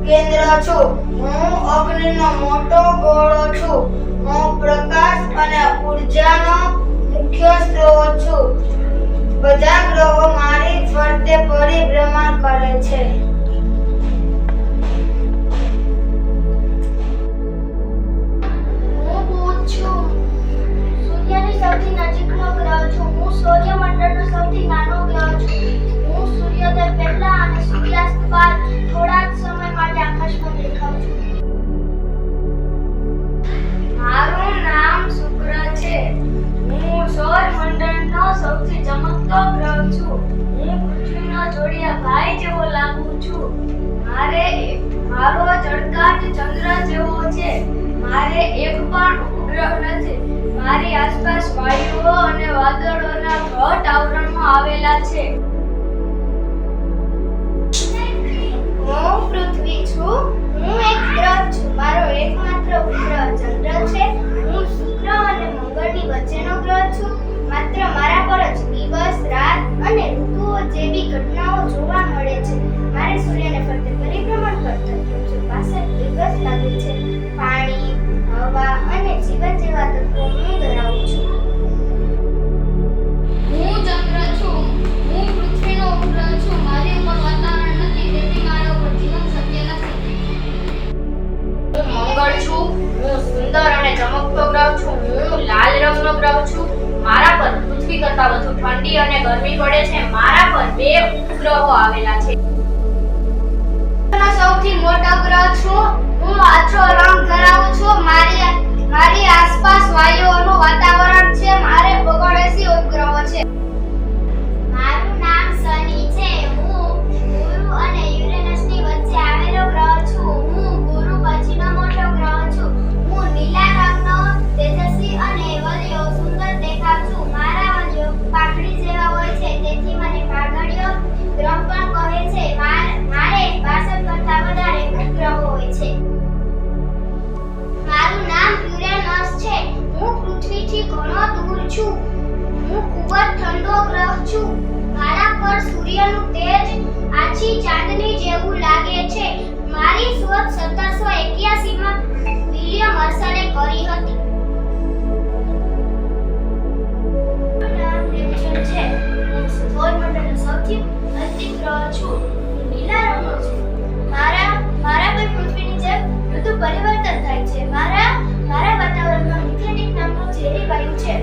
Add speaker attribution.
Speaker 1: કેન્દ્ર છું. હું અગ્નિનો મોટો ગોળો છું. હું પ્રકાશ અને ઉર્જાનો મુખ્ય સ્ત્રોત છું. બધા ગ્રહો મારી ફરતે પરિભ્રમણ કરે છે.
Speaker 2: હું બુધ છું. સૂર્યની સૌથી નજીકનો ગ્રહ છું. હું સૌરમંડળનો સૌથી નાનો ગ્રહ છું. હું સૂર્યોદય પહેલા અને સૂર્યાસ્ત બાદ થોડા જ સમય માટે આકાશમાં દેખાઉં છું.
Speaker 3: મારું નામ શુક્ર છે. હું સૌરમંડળનો સૌથી ચમકતો ગ્રહ છું. હું પૃથ્વીનો જોડિયા ભાઈ જેવો લાગુ છું. મારો ચળકાટ ચંદ્ર જેવો છે. મારે એક પણ ઉપગ્રહ નથી. મારી આસપાસ વાયુઓ અને વાદળોના ઘટ આવરણમાં આવેલા છે.
Speaker 2: હું પૃથ્વી છું. હું એક ગ્રહ છું. મારો એકમાત્ર ઉપગ્રહ ચંદ્ર છે. હું શુક્ર અને મંગળની વચ્ચેનો ગ્રહ છું. માત્ર મારા પર જ દિવસ, રાત અને ઋતુઓ જેવી ઘટનાઓ જોવા મળે છે. મારે સૂર્યને ફરતે પરિભ્રમણ કરતા 365 દિવસ લાગે છે. પાણી, હવા અને જીવન જેવા તત્વો હું ધરાવું છું.
Speaker 3: હું ચંદ્ર છું. હું પૃથ્વીનો ઉપગ્રહ છું. મારી ઉપર વાતાવરણ નથી, તેથી મારા ઉપર જીવન શક્ય નથી.
Speaker 4: હું મંગળ છું. હું સુંદર અને ચમકતો ગ્રહ છું. હું લાલ રંગનો ગ્રહ છું. મારા પર પૃથ્વી કરતાં વધુ ઠંડી અને ગરમી પડે છે. મારા પર 2 ઉપગ્રહો આવેલા છે.
Speaker 2: સૌથી મોટો ગ્રહ છું. હું આછો રંગ ધરાવું છું. મારી આસપાસ વાયુઓનું વાતાવરણ છે. મારે 79 ઉપગ્રહો છે. મારું નામ શનિ છે. હું ગુરુ અને યુરેનસની વચ્ચે આવેલો ગ્રહ છું. હું ગુરુ પછીનો મોટો ગ્રહ છું. હું નીલા રંગનો, તેજસ્વી અને વલયો સુંદર દેખાવ છું. મારા વલયો પાંખડી જેવા હોય છે, તેથી મને પાઘડીયો ગ્રહ પણ કહે છે. મારે 62 કરતા વધારે ઉપગ્રહો હોય છે. મારું નામ યુરેનસ છે. હું પૃથ્વીથી ઘણો દૂર છું. હું ખૂબ જ ઠંડો ગ્રહ છું. મારા પર સૂર્યનું તેજ આછી ચાંદની જેવું લાગે છે. મારી શોધ 1781માં વિલિયમ હર્શલે કરી હતી. મારું નામ નેપચ્યુન છે. હું સૌરમંડળનો સૌથી નજીક ગ્રહ છું. હું લીલા રંગનો છું. મારા પર પૃથ્વીની જેમ ઋતુ પરિવર્તન થાય છે. મારા વાતાવરણમાં મિથેનિક નામનો ઝેરી વાયુ છે.